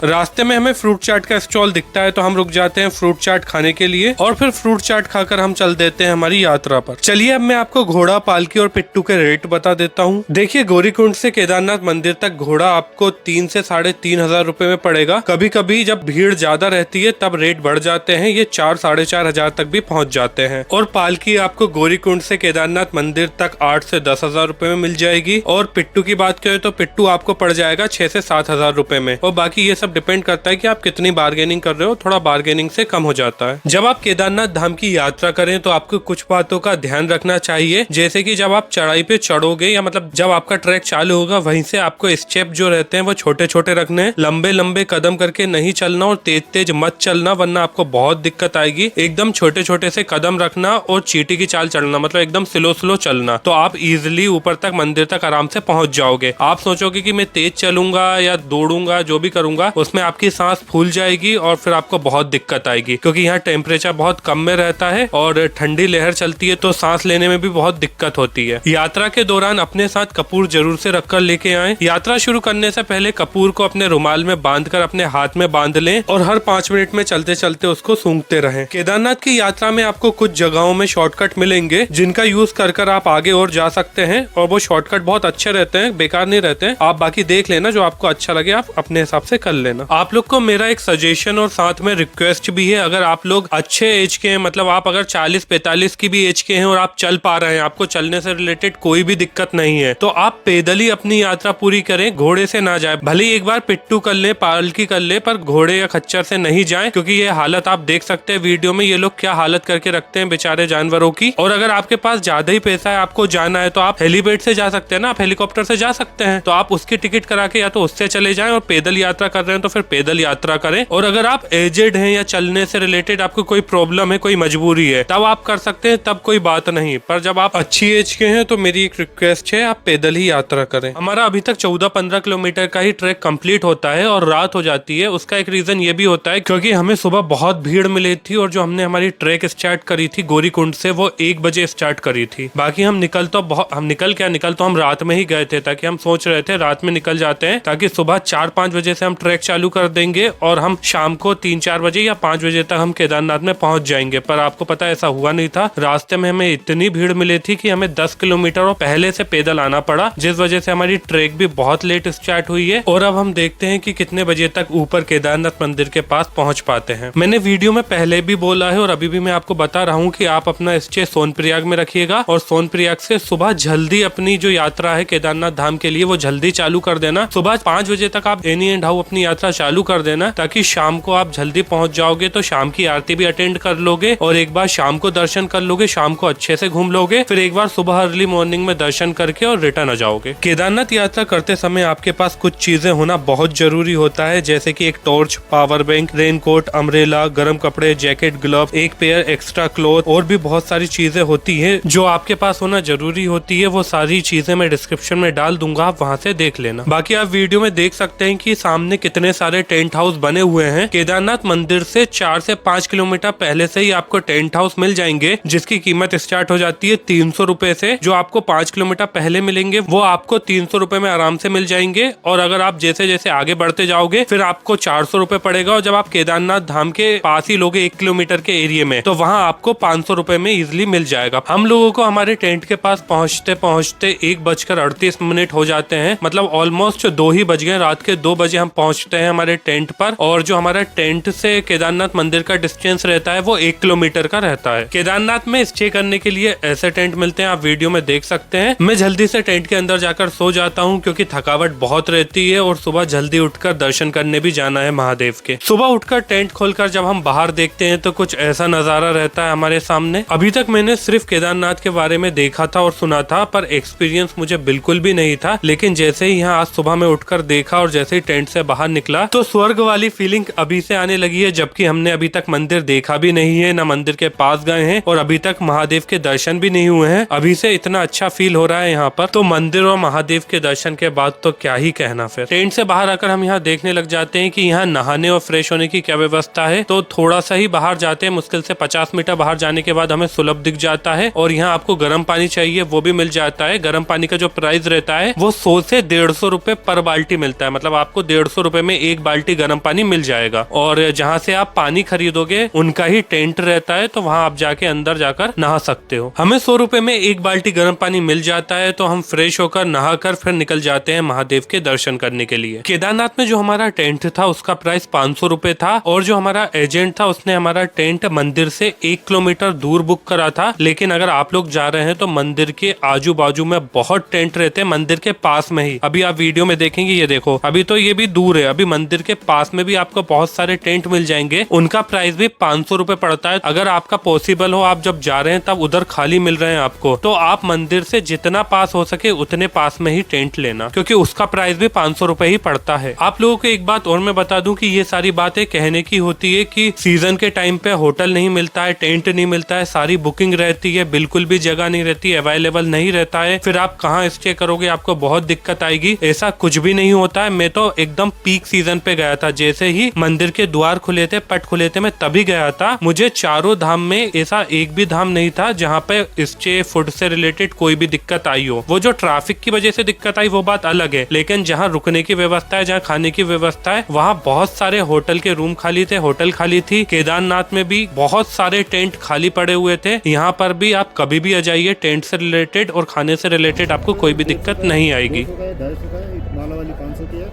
रास्ते में हमें फ्रूट चाट का स्टॉल दिखता है तो हम रुक जाते हैं फ्रूट चाट खाने के लिए और फिर फ्रूट चाट खाकर हम चल देते हैं हमारी यात्रा पर। चलिए अब मैं आपको घोड़ा, पालकी और पिट्टू के रेट बता देता हूँ। देखिए, गौरीकुंड से केदारनाथ मंदिर तक घोड़ा आपको 3 से 3,500 रुपए में पड़ेगा। कभी कभी जब भीड़ ज्यादा रहती है तब रेट बढ़ जाते हैं, ये 4-4,500 तक भी पहुंच जाते हैं। और पालकी आपको गौरीकुंड से केदारनाथ मंदिर तक 8 से 10,000 रुपए में मिल जाएगी। और पिट्टू की बात करें तो पिट्टू आपको पड़ जाएगा 6 से 7,000 रुपए में। और बाकी ये सब डिपेंड करता है कि आप कितनी बार्गेनिंग कर रहे हो, थोड़ा बार्गेनिंग से कम हो जाता है। जब आप केदारनाथ धाम की यात्रा करें तो आपको कुछ बातों का ध्यान रखना चाहिए, जैसे कि जब आप चढ़ाई पे चढ़ोगे या मतलब जब आपका ट्रैक चालू होगा वहीं से आपको स्टेप जो रहते हैं वो छोटे छोटे रखने हैं। लंबे लंबे कदम करके नहीं चलना और तेज तेज मत चलना, वरना आपको बहुत दिक्कत आएगी। एकदम छोटे छोटे से कदम रखना और चींटी की चाल चलना, मतलब एकदम स्लो स्लो चलना, तो आप इजिली ऊपर तक मंदिर तक आराम से पहुंच जाओगे। आप सोचोगे कि मैं तेज चलूंगा या दौड़ूंगा, जो भी करूंगा उसमें आपकी सांस फूल जाएगी और फिर आपको बहुत दिक्कत आएगी, क्योंकि यहाँ टेम्परेचर बहुत कम में रहता है और ठंडी लहर चलती है तो सांस लेने में भी बहुत दिक्कत होती है। यात्रा के दौरान अपने साथ कपूर जरूर से रखकर लेके आएं। यात्रा शुरू करने से पहले कपूर को अपने रुमाल में बांधकर अपने हाथ में बांध लें और हर 5 मिनट में चलते चलते उसको सूंघते रहें। केदारनाथ की यात्रा में आपको कुछ जगहों में शॉर्टकट मिलेंगे जिनका यूज कर आप आगे और जा सकते हैं और वो शॉर्टकट बहुत अच्छे रहते हैं, बेकार नहीं रहते हैं। आप बाकी देख लेना, जो आपको अच्छा लगे आप अपने हिसाब से कर लेना। आप लोग को मेरा एक सजेशन और साथ में रिक्वेस्ट भी है, अगर आप लोग अच्छे एज के हैं, मतलब आप अगर 40-45 की भी एज के हैं और आप चल पा रहे हैं, आपको चलने से रिलेटेड कोई भी दिक्कत नहीं है, तो आप पैदल ही अपनी यात्रा पूरी करें, घोड़े से ना जाए। भले ही एक बार पिट्टू कर ले, पालकी कर ले, पर घोड़े या खच्चर से नहीं जाए, क्योंकि ये हालत आप देख सकते हैं वीडियो में, ये लोग क्या हालत करके रखते हैं बेचारे जानवरों की। और अगर आपके पास ज्यादा ही पैसा है, आपको जाना है, तो आप हेलीपैड से जा सकते हैं ना, आप हेलीकॉप्टर से जा सकते हैं, तो आप उसकी टिकट करा के या तो उससे चले जाएं, और पैदल यात्रा कर रहे हैं तो फिर पैदल यात्रा करें। और अगर आप एजेड हैं या चलने से रिलेटेड आपको कोई प्रॉब्लम है, कोई मजबूरी है, तब आप कर सकते हैं, तब कोई बात नहीं। पर जब आप अच्छी एज के हैं तो मेरी एक रिक्वेस्ट है, आप पैदल ही यात्रा करें। हमारा अभी तक 14-15 किलोमीटर का ही ट्रैक कंप्लीट होता है और रात हो जाती है। उसका एक रीजन ये भी होता है क्योंकि हमें सुबह बहुत भीड़ मिली थी और जो हमने हमारी ट्रैक स्टार्ट करी थी गौरीकुंड से, वो 1 बजे स्टार्ट करी थी। बाकी हम निकल तो हम रात में ही गए थे, ताकि हम सोच रहे थे रात में निकल जाते हैं, ताकि सुबह 4-5 बजे से हम ट्रैक चालू कर देंगे और हम शाम को 3-4 बजे या 5 बजे तक हम केदारनाथ में पहुंच जाएंगे। पर आपको पता है ऐसा हुआ नहीं था। रास्ते में हमें इतनी भीड़ मिली थी कि हमें 10 किलोमीटर और पहले से पैदल आना पड़ा, जिस वजह से हमारी ट्रैक भी बहुत लेट स्टार्ट हुई है। और अब हम देखते हैं कि कितने बजे तक ऊपर केदारनाथ मंदिर के पास पहुंच पाते हैं। मैंने वीडियो में पहले भी बोला है और अभी भी मैं आपको बता रहा हूँ कि आप अपना स्टे सोनप्रयाग में रखिएगा और सोनप्रयाग से सुबह जल्दी अपनी जो यात्रा है केदारनाथ धाम के लिए वो जल्दी चालू कर देना। सुबह 5 बजे तक आप एनी एंड हाउ अपनी यात्रा चालू कर देना, ताकि शाम को आप जल्दी पहुंच जाओगे तो शाम की आरती भी अटेंड कर लोगे और एक बार शाम को दर्शन कर लोगे, शाम को अच्छे से घूम लोगे, फिर एक बार सुबह अर्ली मॉर्निंग में दर्शन करके और रिटर्न आ जाओगे। केदारनाथ यात्रा करते समय आपके पास कुछ चीजें होना बहुत जरूरी होता है, जैसे कि एक torch, power bank, raincoat, umbrella, गर्म कपड़े, जैकेट, ग्लव, एक पेयर एक्स्ट्रा क्लॉथ और भी बहुत सारी चीजें होती है जो आपके पास होना जरूरी होती है। वो सारी चीजें मैं डिस्क्रिप्शन में डाल दूंगा, आप वहां से देख लेना। बाकी आप वीडियो में देख सकते हैं कि सामने कितने सारे टेंट हाउस बने हुए हैं। केदारनाथ मंदिर से 4 से 5 किलोमीटर पहले से ही आपको टेंट हाउस मिल जाएंगे, जिसकी कीमत स्टार्ट हो जाती है 300 रुपए से। जो आपको 5 किलोमीटर पहले मिलेंगे वो आपको 300 रुपए में आराम से मिल जाएंगे। और अगर आप जैसे जैसे आगे बढ़ते जाओगे फिर आपको 400 रुपए पड़ेगा। और जब आप केदारनाथ धाम के पास ही लोगे 1 किलोमीटर के एरिया में, तो वहाँ आपको 500 रुपए में इजिली मिल जाएगा। हम लोगों को हमारे टेंट के पास पहुँचते पहुँचते 1:38 हो जाते हैं, मतलब ऑलमोस्ट 2 ही बज गए। रात के 2 बजे हम पहुँचते पहुंचते हैं हमारे टेंट पर। और जो हमारा टेंट से केदारनाथ मंदिर का डिस्टेंस रहता है वो 1 किलोमीटर का रहता है। केदारनाथ में स्टे करने के लिए ऐसे टेंट मिलते हैं, आप वीडियो में देख सकते हैं। मैं जल्दी से टेंट के अंदर जाकर सो जाता हूँ क्योंकि थकावट बहुत रहती है और सुबह जल्दी उठकर दर्शन करने भी जाना है महादेव के। सुबह उठकर टेंट खोलकर जब हम बाहर देखते हैं तो कुछ ऐसा नजारा रहता है हमारे सामने। अभी तक मैंने सिर्फ केदारनाथ के बारे में देखा था और सुना था, पर एक्सपीरियंस मुझे बिल्कुल भी नहीं था। लेकिन जैसे ही यहाँ आज सुबह में उठकर देखा और जैसे ही टेंट से बाहर निकला तो स्वर्ग वाली फीलिंग अभी से आने लगी है, जबकि हमने अभी तक मंदिर देखा भी नहीं है, ना मंदिर के पास गए हैं और अभी तक महादेव के दर्शन भी नहीं हुए हैं। अभी से इतना अच्छा फील हो रहा है यहाँ पर, तो मंदिर और महादेव के दर्शन के बाद तो क्या ही कहना। फिर टेंट से बाहर आकर हम यहाँ देखने लग जाते हैं कि यहाँ नहाने और फ्रेश होने की क्या व्यवस्था है। तो थोड़ा सा ही बाहर जाते हैं, मुश्किल से 50 मीटर बाहर जाने के बाद हमें सुलभ दिख जाता है और यहाँ आपको गर्म पानी चाहिए वो भी मिल जाता है। गर्म पानी का जो प्राइस रहता है वो 100 से 150 रुपए पर बाल्टी मिलता है, मतलब आपको 150 रुपए में 1 बाल्टी गर्म पानी मिल जाएगा। और जहाँ से आप पानी खरीदोगे उनका ही टेंट रहता है, तो वहाँ आप जाके अंदर जाकर नहा सकते हो। हमें 100 रुपए में 1 बाल्टी गर्म पानी मिल जाता है, तो हम फ्रेश होकर नहाकर फिर निकल जाते हैं महादेव के दर्शन करने के लिए। केदारनाथ में जो हमारा टेंट था उसका प्राइस 500 रुपए था और जो हमारा एजेंट था उसने हमारा टेंट मंदिर से 1 किलोमीटर दूर बुक करा था। लेकिन अगर आप लोग जा रहे हैं तो मंदिर के आजू बाजू में बहुत टेंट रहते हैं, मंदिर के पास में ही। अभी आप वीडियो में देखेंगे, ये देखो अभी तो ये भी दूर है, अभी मंदिर के पास में भी आपको बहुत सारे टेंट मिल जाएंगे। उनका प्राइस भी 500 रुपए पड़ता है। अगर आपका पॉसिबल हो, आप जब जा रहे हैं तब उधर खाली मिल रहे हैं आपको, तो आप मंदिर से जितना पास हो सके उतने पास में ही टेंट लेना, क्योंकि उसका प्राइस भी 500 रुपए ही पड़ता है। आप लोगों को एक बात और मैं बता दूं कि ये सारी बातें कहने की होती है कि सीजन के टाइम पे होटल नहीं मिलता है, टेंट नहीं मिलता है, सारी बुकिंग रहती है, बिल्कुल भी जगह नहीं रहती, अवेलेबल नहीं रहता है, फिर आप कहाँ स्टे करोगे, आपको बहुत दिक्कत आएगी। ऐसा कुछ भी नहीं होता है। मैं तो एकदम पीक सीजन पे गया था, जैसे ही मंदिर के द्वार खुले थे, पट खुले थे, मैं तभी गया था। मुझे चारों धाम में ऐसा एक भी धाम नहीं था जहाँ पे स्टे फूड से रिलेटेड कोई भी दिक्कत आई हो। वो जो ट्रैफिक की वजह से दिक्कत आई वो बात अलग है, लेकिन जहाँ रुकने की व्यवस्था है, जहाँ खाने की व्यवस्था है, वहाँ बहुत सारे होटल के रूम खाली थे, होटल खाली थी। केदारनाथ में भी बहुत सारे टेंट खाली पड़े हुए थे। यहाँ पर भी आप कभी भी आ जाइए, टेंट से रिलेटेड और खाने से रिलेटेड आपको कोई भी दिक्कत नहीं आएगी। 250 का है, माला वाली 500 की है,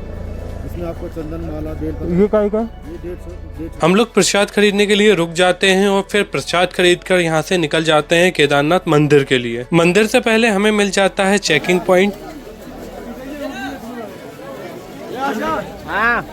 इसमें आपको चंदन माला बेल ये काय का? ये 150। हम लोग प्रसाद खरीदने के लिए रुक जाते हैं और फिर प्रसाद खरीद कर यहाँ से निकल जाते हैं केदारनाथ मंदिर के लिए। मंदिर से पहले हमें मिल जाता है चेकिंग पॉइंट। हाँ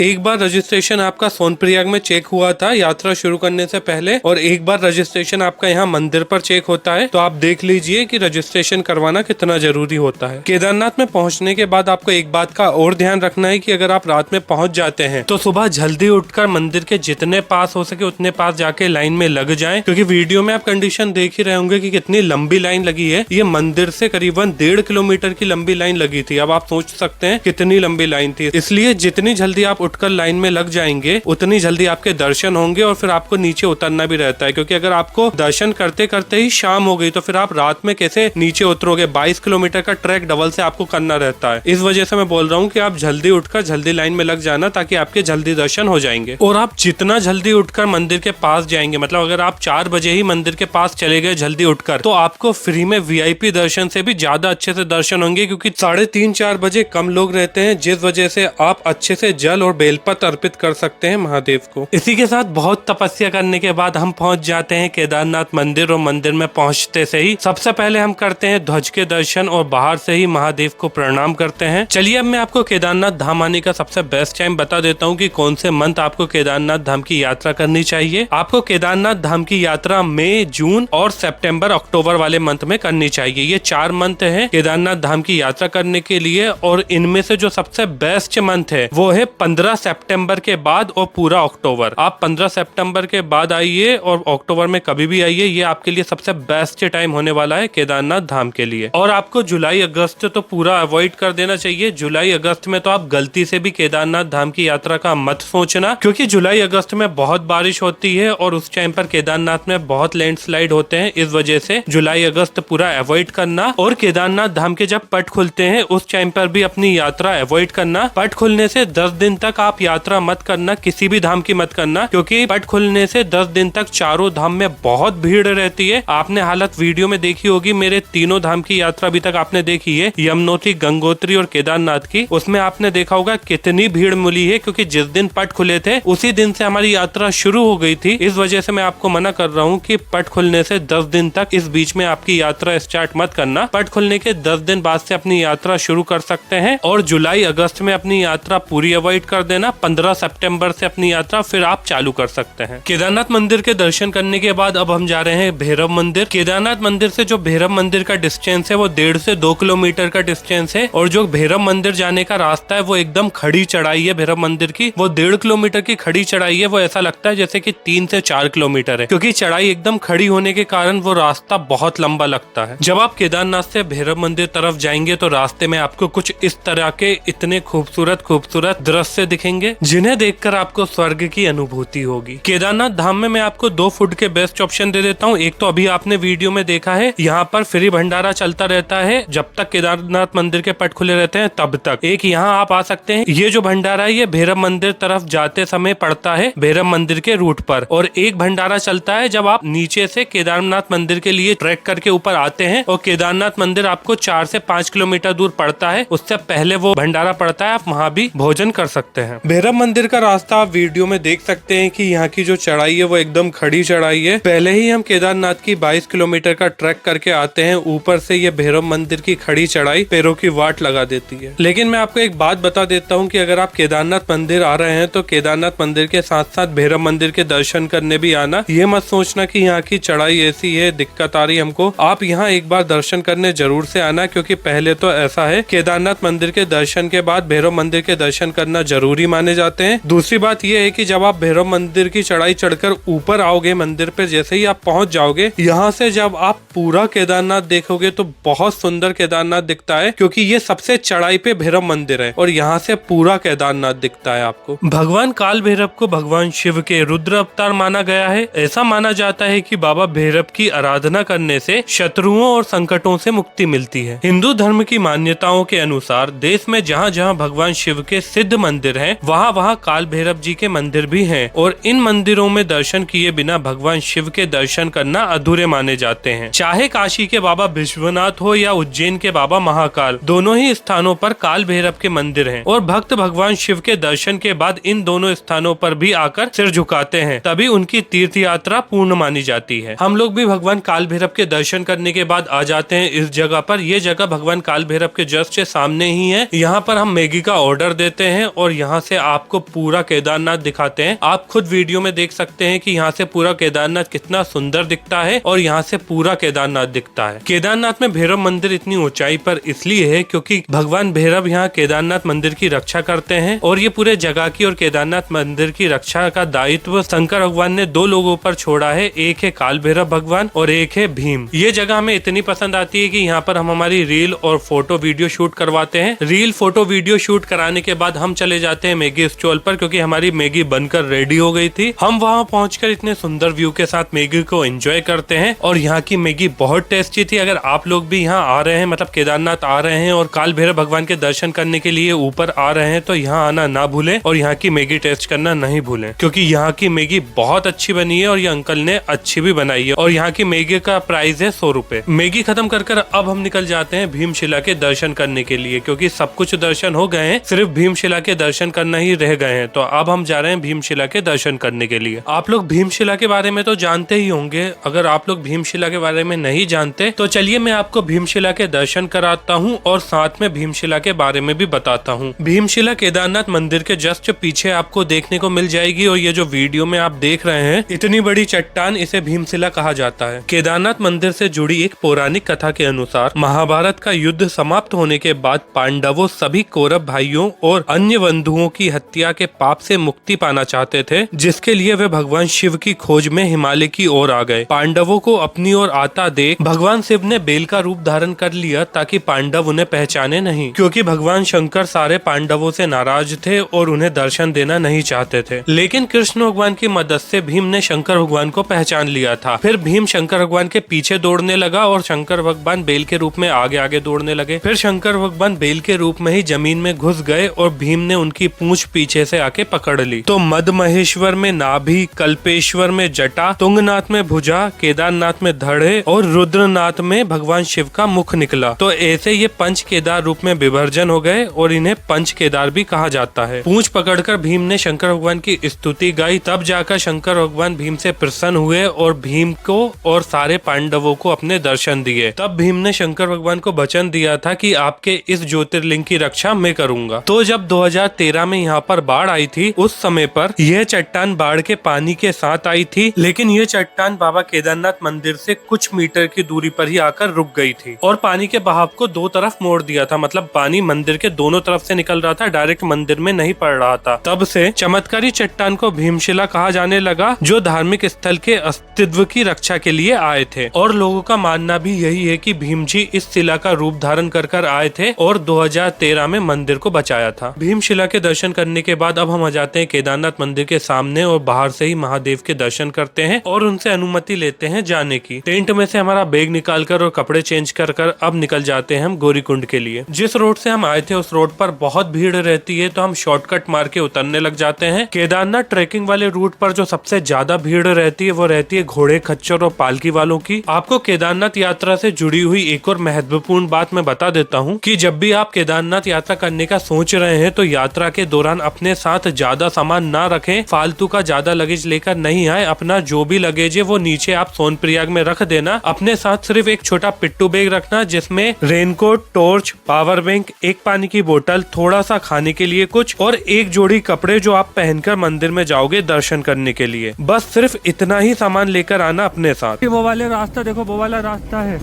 एक बार रजिस्ट्रेशन आपका सोनप्रयाग में चेक हुआ था यात्रा शुरू करने से पहले, और एक बार रजिस्ट्रेशन आपका यहाँ मंदिर पर चेक होता है। तो आप देख लीजिए कि रजिस्ट्रेशन करवाना कितना जरूरी होता है। केदारनाथ में पहुँचने के बाद आपको एक बात का और ध्यान रखना है कि अगर आप रात में पहुँच जाते हैं तो सुबह जल्दी उठकर मंदिर के जितने पास हो सके उतने पास जाके लाइन में लग जाएं, क्योंकि वीडियो में आप कंडीशन देख ही रहे होंगे कि कितनी लंबी लाइन लगी है। ये मंदिर से करीबन 1.5 किलोमीटर की लंबी लाइन लगी थी। अब आप सोच सकते हैं कितनी लंबी लाइन थी। इसलिए जितनी जल्दी आप उठकर लाइन में लग जाएंगे उतनी जल्दी आपके दर्शन होंगे और फिर आपको नीचे उतरना भी रहता है, क्योंकि अगर आपको दर्शन करते करते ही शाम हो गई तो फिर आप रात में कैसे नीचे उतरोगे। 22 किलोमीटर का ट्रैक डबल से आपको करना रहता है। इस वजह से मैं बोल रहा हूँ कि आप जल्दी उठकर जल्दी लाइन में लग जाना, ताकि आपके जल्दी दर्शन हो जाएंगे। और आप जितना जल्दी उठकर मंदिर के पास जाएंगे, मतलब अगर आप 4 बजे ही मंदिर के पास चले गए जल्दी उठकर, तो आपको फ्री में VIP दर्शन से भी ज्यादा अच्छे से दर्शन होंगे, क्योंकि 3:30-4 बजे कम लोग रहते हैं, जिस वजह से आप अच्छे से जल और बेलपत्र अर्पित कर सकते हैं महादेव को। इसी के साथ बहुत तपस्या करने के बाद हम पहुंच जाते हैं केदारनाथ मंदिर, और मंदिर में पहुंचते से ही सबसे पहले हम करते हैं ध्वज के दर्शन और बाहर से ही महादेव को प्रणाम करते हैं। चलिए अब मैं आपको केदारनाथ धाम आने का सबसे बेस्ट टाइम बता देता हूँ कि कौन से मंथ आपको केदारनाथ धाम की यात्रा करनी चाहिए। आपको केदारनाथ धाम की यात्रा मई, जून और सितंबर, अक्टूबर वाले मंथ में करनी चाहिए। ये 4 मंथ है केदारनाथ धाम की यात्रा करने के लिए, और इनमें से जो सबसे बेस्ट मंथ है वो है 15 सितंबर के बाद और पूरा अक्टूबर। आप 15 सितंबर के बाद आइए और अक्टूबर में कभी भी आइए, ये आपके लिए सबसे बेस्ट टाइम होने वाला है केदारनाथ धाम के लिए। और आपको जुलाई अगस्त तो पूरा अवॉइड कर देना चाहिए। जुलाई अगस्त में तो आप गलती से भी केदारनाथ धाम की यात्रा का मत सोचना, क्योंकि जुलाई अगस्त में बहुत बारिश होती है और उस टाइम पर केदारनाथ में बहुत लैंडस्लाइड होते हैं। इस वजह से जुलाई अगस्त पूरा अवॉइड करना। और केदारनाथ धाम के जब पट खुलते हैं उस टाइम पर भी अपनी यात्रा यात्रा अवॉइड करना। पट खुलने से 10 दिन तक आप यात्रा मत करना, किसी भी धाम की मत करना, क्योंकि पट खुलने से 10 दिन तक चारों धाम में बहुत भीड़ रहती है। आपने हालत वीडियो में देखी होगी, मेरे तीनों धाम की यात्रा अभी तक आपने देखी है, यमुनोत्री, गंगोत्री और केदारनाथ की। उसमें आपने देखा होगा कितनी भीड़ मिली है, क्योंकि जिस दिन पट खुले थे उसी दिन से हमारी यात्रा शुरू हो गई थी। इस वजह से मैं आपको मना कर रहा हूँ कि पट खुलने से 10 दिन तक इस बीच में आपकी यात्रा स्टार्ट मत करना। पट खुलने के 10 दिन बाद से अपनी यात्रा शुरू कर सकते हैं और जुलाई अगस्त में अपनी यात्रा पूरी अवॉइड कर देना। 15 सितंबर से अपनी यात्रा फिर आप चालू कर सकते हैं। केदारनाथ मंदिर के दर्शन करने के बाद अब हम जा रहे हैं भैरव मंदिर। केदारनाथ मंदिर से जो भैरव मंदिर का डिस्टेंस है वो 1.5 से 2 किलोमीटर का डिस्टेंस है, और जो भैरव मंदिर जाने का रास्ता है वो एकदम खड़ी चढ़ाई है। भैरव मंदिर की वो 1.5 किलोमीटर की खड़ी चढ़ाई है। वो ऐसा लगता है जैसे कि 3 से 4 किलोमीटर है, क्योंकि चढ़ाई एकदम खड़ी होने के कारण वो रास्ता बहुत लंबा लगता है। जब आप केदारनाथ से भैरव मंदिर तरफ जाएंगे तो रास्ते में आपको कुछ इस तरह के इतने खूबसूरत खूबसूरत दृश्य दिखेंगे, जिन्हें देखकर आपको स्वर्ग की अनुभूति होगी। केदारनाथ धाम में मैं आपको 2 फूड के बेस्ट ऑप्शन दे देता हूँ। एक तो अभी आपने वीडियो में देखा है, यहाँ पर फ्री भंडारा चलता रहता है जब तक केदारनाथ मंदिर के पट खुले रहते हैं तब तक। एक यहाँ आप आ सकते हैं, ये जो भंडारा है ये भैरव मंदिर तरफ जाते समय पड़ता है, भैरव मंदिर के रूट पर। और एक भंडारा चलता है जब आप नीचे से केदारनाथ मंदिर के लिए ट्रैक करके ऊपर आते हैं, और केदारनाथ मंदिर आपको 4 से 5 किलोमीटर दूर पड़ता है, उससे पहले वो भंडारा पड़ता है, आप वहाँ भी भोजन कर सकते हैं। भैरव मंदिर का रास्ता आप वीडियो में देख सकते हैं कि यहाँ की जो चढ़ाई है वो एकदम खड़ी चढ़ाई है। पहले ही हम केदारनाथ की 22 किलोमीटर का ट्रैक करके आते हैं, ऊपर से ये भैरव मंदिर की खड़ी चढ़ाई पैरों की वाट लगा देती है। लेकिन मैं आपको एक बात बता देता हूँ कि अगर आप केदारनाथ मंदिर आ रहे हैं तो केदारनाथ मंदिर के साथ साथ भैरव मंदिर के दर्शन करने भी आना। ये मत सोचना कि यहाँ की चढ़ाई ऐसी है, दिक्कत आ रही हमको। आप यहाँ एक बार दर्शन करने जरूर से आना, क्योंकि पहले तो ऐसा है केदारनाथ मंदिर के दर्शन के बाद भैरव मंदिर के दर्शन करना जरूरी माने जाते हैं। दूसरी बात यह है कि जब आप भैरव मंदिर की चढ़ाई चढ़कर ऊपर आओगे मंदिर पे, जैसे ही आप पहुंच जाओगे, यहाँ से जब आप पूरा केदारनाथ देखोगे तो बहुत सुंदर केदारनाथ दिखता है, क्योंकि ये सबसे चढ़ाई पे भैरव मंदिर है और यहाँ से पूरा केदारनाथ दिखता है आपको। भगवान काल भैरव को भगवान शिव के रुद्र अवतार माना गया है। ऐसा माना जाता है कि बाबा भैरव की आराधना करने से शत्रुओं और संकटों से मुक्ति मिलती है। हिंदू धर्म की मान्यताओं के अनुसार देश में जहाँ जहाँ भगवान शिव के सिद्ध मंदिर हैं, वहाँ वहाँ काल भैरव जी के मंदिर भी हैं, और इन मंदिरों में दर्शन किए बिना भगवान शिव के दर्शन करना अधूरे माने जाते हैं। चाहे काशी के बाबा विश्वनाथ हो या उज्जैन के बाबा महाकाल, दोनों ही स्थानों पर काल भैरव के मंदिर हैं, और भक्त भगवान शिव के दर्शन के बाद इन दोनों स्थानों पर भी आकर सिर झुकाते हैं, तभी उनकी तीर्थ यात्रा पूर्ण मानी जाती है। हम लोग भी भगवान काल भैरव के दर्शन करने के बाद आ जाते हैं इस जगह पर। ये जगह भगवान काल भैरव के जस्ट सामने ही है। यहाँ पर हम मैगी का ऑर्डर देते हैं और यहाँ से आपको पूरा केदारनाथ दिखाते हैं। आप खुद वीडियो में देख सकते हैं कि यहाँ से पूरा केदारनाथ कितना सुंदर दिखता है, और यहाँ से पूरा केदारनाथ दिखता है। केदारनाथ में भैरव मंदिर इतनी ऊंचाई पर इसलिए है क्योंकि भगवान भैरव यहाँ केदारनाथ मंदिर की रक्षा करते हैं, और ये पूरे जगह की और केदारनाथ मंदिर की रक्षा का दायित्व शंकर भगवान ने 2 लोगों पर छोड़ा है। एक है काल भैरव भगवान और एक है भीम। ये जगह हमें इतनी पसंद आती है कि यहाँ पर हम हमारी रील और फोटो वीडियो शूट करवाते हैं। रील फोटो वीडियो शूट कराने के बाद हम चले जाते हैं मैगी स्टॉल पर, क्योंकि हमारी मैगी बनकर रेडी हो गई थी। हम वहाँ पहुंचकर इतने सुंदर व्यू के साथ मैगी को एंजॉय करते हैं, और यहाँ की मैगी बहुत टेस्टी थी। अगर आप लोग भी यहाँ आ रहे हैं, मतलब केदारनाथ आ रहे हैं और काल भैरव भगवान के दर्शन करने के लिए ऊपर आ रहे हैं, तो यहाँ आना ना भूलें और यहाँ की मैगी टेस्ट करना नहीं भूलें, क्योंकि यहाँ की मैगी बहुत अच्छी बनी है और ये अंकल ने अच्छी भी बनाई है। और यहाँ की मैगी का प्राइस है 100 रुपए। मैगी खत्म कर अब हम निकल जाते हैं भीमशिला के दर्शन करने के लिए, क्योंकि सब कुछ दर्शन हो गए हैं, सिर्फ भीमशिला के दर्शन करना ही रह गए हैं। तो अब हम जा रहे हैं भीमशिला के दर्शन करने के लिए। आप लोग भीमशिला के बारे में तो जानते ही होंगे। अगर आप लोग भीमशिला के बारे में नहीं जानते तो चलिए मैं आपको भीमशिला के दर्शन कराता हूँ और साथ में भीमशिला के बारे में भी बताता हूँ। भीमशिला केदारनाथ मंदिर के जस्ट पीछे आपको देखने को मिल जाएगी, और ये जो वीडियो में आप देख रहे हैं, इतनी बड़ी चट्टान, इसे भीमशिला कहा जाता है। केदारनाथ मंदिर से जुड़ी एक पौराणिक कथा के अनुसार महाभारत का युद्ध समाप्त होने के बाद पांडवों सभी कौरव भाइयों और अन्य बंधुओं की हत्या के पाप से मुक्ति पाना चाहते थे, जिसके लिए वे भगवान शिव की खोज में हिमालय की ओर आ गए। पांडवों को अपनी ओर आता देख भगवान शिव ने बेल का रूप धारण कर लिया, ताकि पांडव उन्हें पहचाने नहीं, क्योंकि भगवान शंकर सारे पांडवों से नाराज थे और उन्हें दर्शन देना नहीं चाहते थे। लेकिन कृष्ण भगवान की मदद से भीम ने शंकर भगवान को पहचान लिया था। फिर भीम शंकर भगवान के पीछे दौड़ने लगा और शंकर भगवान बेल के रूप में आगे आगे दौड़ने लगे। फिर शंकर भगवान बेल के रूप हुड़क में ही जमीन में घुस गए और भीम ने उनकी पूंछ पीछे से आके पकड़ ली। तो मद महेश्वर में नाभि, कल्पेश्वर में जटा, तुंगनाथ में भुजा, केदारनाथ में धड़े और रुद्रनाथ में भगवान शिव का मुख निकला। तो ऐसे ये पंच केदार रूप में विभर्जन हो गए और इन्हें पंच केदार भी कहा जाता है। पूंछ पकड़कर भीम ने शंकर भगवान की स्तुति गाई, तब जाकर शंकर भगवान भीम से प्रसन्न हुए और भीम को और सारे पांडवों को अपने दर्शन दिए। तब भीम ने शंकर भगवान को वचन दिया था कि आपके इस ज्योतिर्लिंग की रक्षा मैं करूंगा। तो जब 2013 में यहाँ पर बाढ़ आई थी, उस समय पर यह चट्टान बाढ़ के पानी के साथ आई थी, लेकिन यह चट्टान बाबा केदारनाथ मंदिर से कुछ मीटर की दूरी पर ही आकर रुक गई थी और पानी के बहाव को दो तरफ मोड़ दिया था। मतलब पानी मंदिर के दोनों तरफ से निकल रहा था, डायरेक्ट मंदिर में नहीं पड़ रहा था। तब से चमत्कारी चट्टान को भीमशिला कहा जाने लगा, जो धार्मिक स्थल के अस्तित्व की रक्षा के लिए आए थे। और लोगों का मानना भी यही है कि भीम जी इस शिला का रूप धारण कर आए थे और 2013 में मंदिर को बचाया था। भीमशिला के दर्शन करने के बाद अब हम आ जाते हैं केदारनाथ मंदिर के सामने और बाहर से ही महादेव के दर्शन करते हैं और उनसे अनुमति लेते हैं जाने की। टेंट में से हमारा बैग निकालकर और कपड़े चेंज कर अब निकल जाते हैं हम गौरीकुंड के लिए। जिस रोड से हम आए थे उस रोड पर बहुत भीड़ रहती है, तो हम शॉर्टकट मार के उतरने लग जाते हैं। केदारनाथ ट्रैकिंग वाले रूट पर जो सबसे ज्यादा भीड़ रहती है वो रहती है घोड़े, खच्चर और पालकी वालों की। आपको केदारनाथ यात्रा से जुड़ी हुई एक और महत्वपूर्ण बात मैं बता देता हूँ कि जब भी आप केदारनाथ यात्रा करने का सोच रहे हैं तो यात्रा के दौरान अपने साथ ज्यादा सामान ना रखें, फालतू का ज्यादा लगेज लेकर नहीं आए। अपना जो भी लगेज है वो नीचे आप सोनप्रयाग में रख देना। अपने साथ सिर्फ एक छोटा पिट्टू बैग रखना जिसमें रेनकोट, टॉर्च, पावर बैंक, एक पानी की बोतल, थोड़ा सा खाने के लिए कुछ और एक जोड़ी कपड़े जो आप पहनकर मंदिर में जाओगे दर्शन करने के लिए। बस सिर्फ इतना ही सामान लेकर आना अपने साथ। वो वाले रास्ता देखो, वो वाला रास्ता है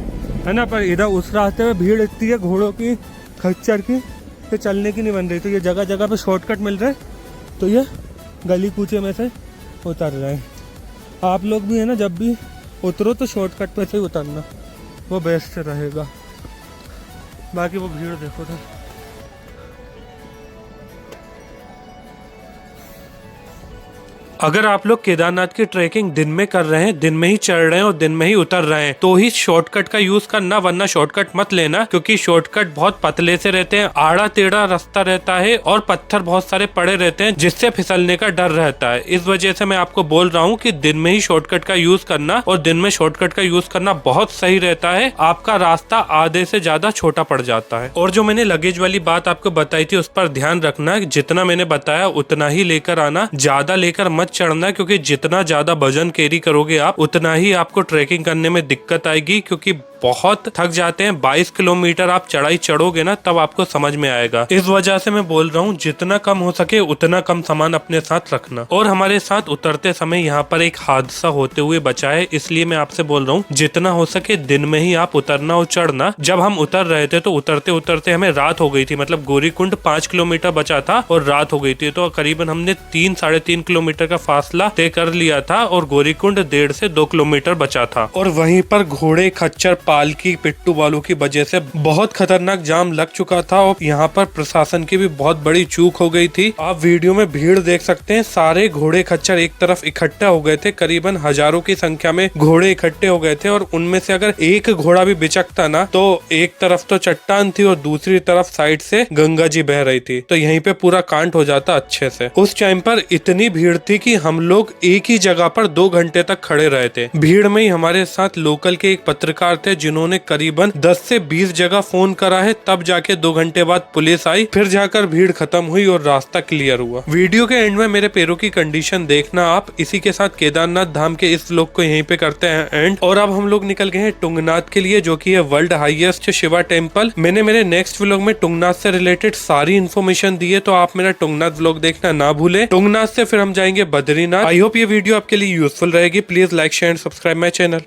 ना, पर इधर उस रास्ते में भीड़ इतनी है घोड़ों की, खच्चर की, तो चलने की नहीं बन रही। तो ये जगह जगह पे शॉर्टकट मिल रहे, तो ये गली कूचे में से उतर रहे हैं। आप लोग भी है ना, जब भी उतरो तो शॉर्टकट पे से ही उतरना, वो बेस्ट रहेगा। बाकी वो भीड़ देखो तो अगर आप लोग केदारनाथ की ट्रैकिंग दिन में कर रहे हैं, दिन में ही चढ़ रहे हैं और दिन में ही उतर रहे हैं, तो ही शॉर्टकट का यूज करना, वरना शॉर्टकट मत लेना, क्योंकि शॉर्टकट बहुत पतले से रहते हैं, आड़ा टेढ़ा रास्ता रहता है और पत्थर बहुत सारे पड़े रहते हैं जिससे फिसलने का डर रहता है। इस वजह से मैं आपको बोल रहा हूँ कि दिन में ही शॉर्टकट का यूज करना, और दिन में शॉर्टकट का यूज करना बहुत सही रहता है। आपका रास्ता आधे से ज्यादा छोटा पड़ जाता है। और जो मैंने लगेज वाली बात आपको बताई थी उस पर ध्यान रखना, जितना मैंने बताया उतना ही लेकर आना, ज्यादा लेकर मत चढ़ना, क्योंकि जितना ज्यादा वजन कैरी करोगे आप उतना ही आपको ट्रैकिंग करने में दिक्कत आएगी, क्योंकि बहुत थक जाते हैं। 22 किलोमीटर आप चढ़ाई चढ़ोगे ना तब आपको समझ में आएगा। इस वजह से मैं बोल रहा हूँ जितना कम हो सके उतना कम सामान अपने साथ रखना। और हमारे साथ उतरते समय यहाँ पर एक हादसा होते हुए बचा है, इसलिए मैं आपसे बोल रहा हूँ जितना हो सके दिन में ही आप उतरना और चढ़ना। जब हम उतर रहे थे तो उतरते उतरते हमें रात हो गई थी, मतलब गौरीकुंड 5 किलोमीटर बचा था और रात हो गई थी। तो करीबन हमने 3-3.5 किलोमीटर का फासला तय कर लिया था और गौरीकुंड 1.5 से 2 किलोमीटर बचा था। और वहीं पर घोड़े, खच्चर, पालकी, पिट्टू वालों की वजह से बहुत खतरनाक जाम लग चुका था और यहाँ पर प्रशासन की भी बहुत बड़ी चूक हो गई थी। आप वीडियो में भीड़ देख सकते हैं, सारे घोड़े खच्चर एक तरफ इकट्ठा हो गए थे, करीबन हजारों की संख्या में घोड़े इकट्ठे हो गए थे। और उनमें से अगर एक घोड़ा भी बिचकता ना तो एक तरफ तो चट्टान थी और दूसरी तरफ साइड से गंगा जी बह रही थी, तो यहीं पे पूरा कांड हो जाता अच्छे से। उस टाइम पर इतनी भीड़ थी कि हम लोग एक ही जगह पर 2 घंटे तक खड़े रहे थे। भीड़ में ही हमारे साथ लोकल के एक पत्रकार थे जिन्होंने करीबन 10 से 20 जगह फोन करा है, तब जाके 2 घंटे बाद पुलिस आई, फिर जाकर भीड़ खत्म हुई और रास्ता क्लियर हुआ। वीडियो के एंड में मेरे पैरों की कंडीशन देखना आप। इसी के साथ केदारनाथ धाम के इस व्लॉग को यहीं पे करते हैं एंड। और अब हम लोग निकल गए हैं तुंगनाथ के लिए, जो कि है वर्ल्ड हाईएस्ट शिवा टेम्पल। मैंने मेरे नेक्स्ट व्लॉग में तुंगनाथ से रिलेटेड सारी इन्फॉर्मेशन दी है, तो आप मेरा तुंगनाथ व्लॉग देखना ना भूले। तुंगनाथ से फिर हम जाएंगे बद्रीनाथ। आई होप ये वीडियो आपके लिए यूजफुल रहेगी। Please like, share and subscribe my channel.